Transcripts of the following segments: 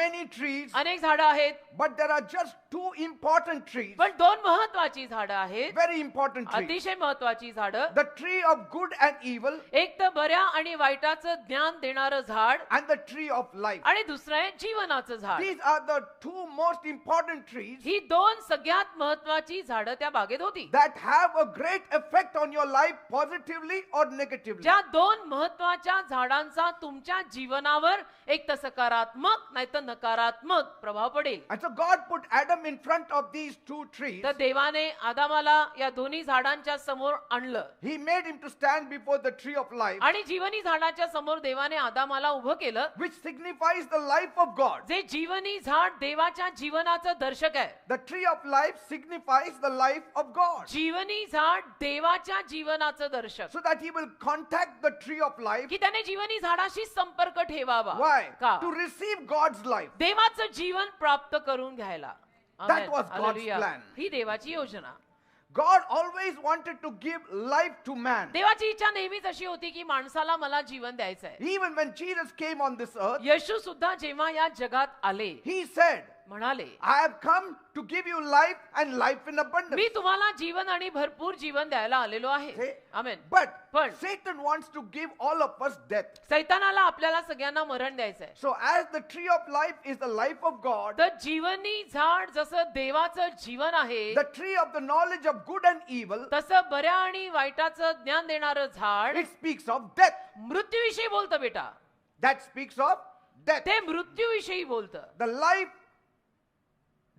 many trees, अनेक झाडं आहेत, but there are just two important trees, पण दोन महत्वाची झाडं आहेत, very important trees. अतिशय महत्वाची झाडं. The tree of good and evil एक तर बऱ्या आणि वाईटाचं ज्ञान देणारं झाड and the tree of life. आणि दुसरं आहे जीवनाचं झाड. These are the two most important trees ही दोन सगळ्यात महत्वाची झाडं त्या बागेत होती, that have a great effect on your life positively or negatively. ज्या दोन महत्वाच्या झाडांचा तुमच्या जीवनावर एक तर सकारात्मक नाही तर नकारात्मक प्रभाव पडेल. And so God put Adam in front of these two trees. तर देवाने आदामाला या दोन्ही झाडांच्या समोर आणलं He made him to stand before the tree of life, आणि जीवनी झाडाच्या समोर देवाने आदामाला उभं केलं, which signifies the life of God. जे जीवनी झाड देवाच्या जीवनाचं दर्शक आहे. The tree of life signifies the life of God, जीवनी झाड देवाच्या जीवनाचं दर्शक, so that he will contact the tree of life. की त्याने जीवनी झाडाशी संपर्क ठेवावा. Why? का? To receive God's life. देवाचं जीवन प्राप्त करून घ्यायला. That amen. was God's hallelujah. plan. ही देवाची योजना. God always wanted to give life to man. देवाची इच्छा नेहमीच अशी होती की माणसाला मला जीवन द्यायचं आहे. Even when Jesus came on this earth, येशू सुद्धा जेव्हा या जगात आले he said, म्हणाले, I have come to give you life and life in abundance. मी तुम्हाला जीवन आणि भरपूर जीवन द्यायला आलेलो आहे. Okay? आमेन. But पण Satan wants to give all of us death. सैतानाला आपल्याला सगळ्यांना मरण द्यायचं आहे. So as the tree of life is the life of God, तर जीवनी झाड जसं देवाचं जीवन आहे, the tree of the knowledge of good and evil, तसं बऱ्या आणि वाईटाचं ज्ञान देणारं झाड it speaks of death. मृत्यूविषयी बोलतं बेटा. That speaks of death. ते मृत्यूविषयी बोलतं. The life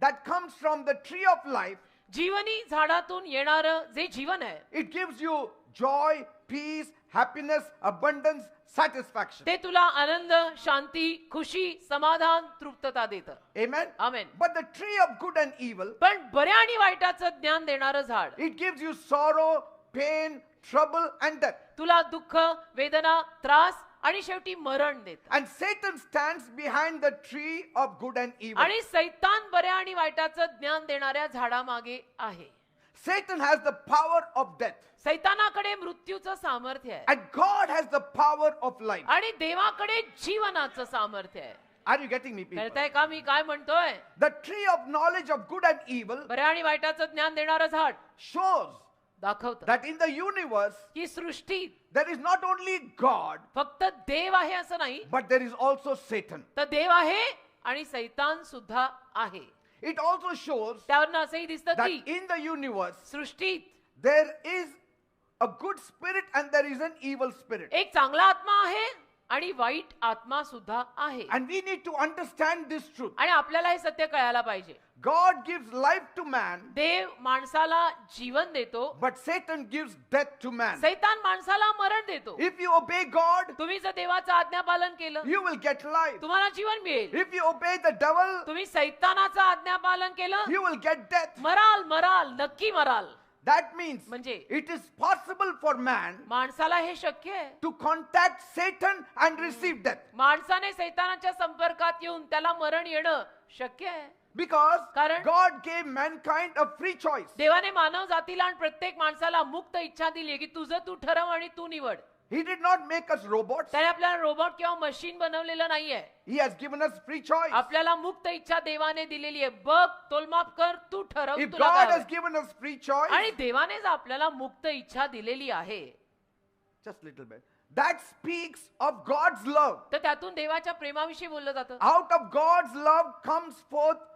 that comes from the tree of life, जीवनी झाडातून येणारं जे जीवन आहे, it gives you joy, peace, happiness, abundance, satisfaction. ते तुला आनंद, शांती, खुशी, समाधान, तृप्तता देतं. Amen? Amen. But the tree of good and evil, पण बऱ्या आणि वाईटाचं ज्ञान देणारं झाड it gives you sorrow, pain, trouble and death. तुला दुःख, वेदना, त्रास आणि शेवटी मरण देतं. And Satan stands behind the tree of good and evil. आणि सैतान बऱ्या आणि वाईटाचं ज्ञान देणाऱ्या झाडामागे आहे. Satan has the power of death. सैतानाकडे मृत्यूचं सामर्थ्य आहे And God has the power of life. आणि देवाकडे जीवनाचं सामर्थ्य आहे. Are you getting me, people? कळतंय का मी काय म्हणतोय? The tree of knowledge of good and evil बऱ्या आणि वाईटाचं ज्ञान देणारं झाड shows दाखवतं that in the universe की सृष्टीत there is not only God, फक्त देव आहे असं नाही, but there is also Satan. तर देव आहे आणि सैतान सुद्धा आहे. It also shows त्यावरनं असंही दिसतं that की in the universe सृष्टीत there is a good spirit and there is an evil spirit. एक चांगला आत्मा आहे आणि वाईट आत्मा सुद्धा आहे. And we need to understand this truth. आणि आपल्याला हे सत्य कळायला पाहिजे. God gives life to man, देव माणसाला जीवन देतो, but Satan gives death to man. सैतान माणसाला मरण देतो. If you obey God, तुम्ही जर देवाचं आज्ञापालन केलं you will get life. तुम्हाला जीवन मिळेल. If you obey the devil, तुम्ही सैतानाचं आज्ञापालन केलं you will get death. Moral moral नक्की मराल. That means म्हणजे it is possible for man माणसाला हे शक्य आहे. to contact Satan and receive death. माणसाने सैतानाच्या संपर्कात येऊन त्याला मरण येणं शक्य आहे. Because कारण God gave mankind a free choice. देवाने मानव जातीला आणि प्रत्येक माणसाला मुक्त इच्छा दिली की तुझं तू ठरव आणि तू निवड. He did not make us robots. त्याने आपल्याला रोबोट किंवा मशीन बनवलेलं नाहीये. He has given us free choice. आपल्याला मुक्त इच्छा देवाने दिलेली आहे. बघ, तोलमाप कर, तू ठरव If तुला God काय has हवंय. given us free choice, आणि देवानेच आपल्याला मुक्त इच्छा दिलेली आहे, just little bit, that speaks of God's love. तर त्यातून देवाच्या प्रेमाविषयी बोललं जातं. Out of God's love comes forth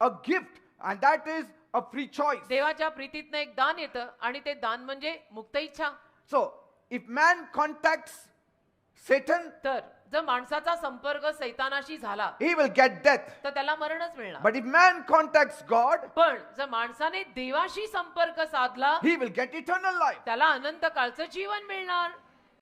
a gift, and that is a free choice. देवाच्या प्रीतीतनं एक दान येतं आणि ते दान म्हणजे मुक्त इच्छा. So, if man contacts Satan, तर जर माणसाचा संपर्क सैतानाशी झाला he will get death. तर त्याला मरणच मिळणार. But if man contacts God, पण जर माणसाने देवाशी संपर्क साधला he will get eternal life. त्याला अनंत काळचं जीवन मिळणार.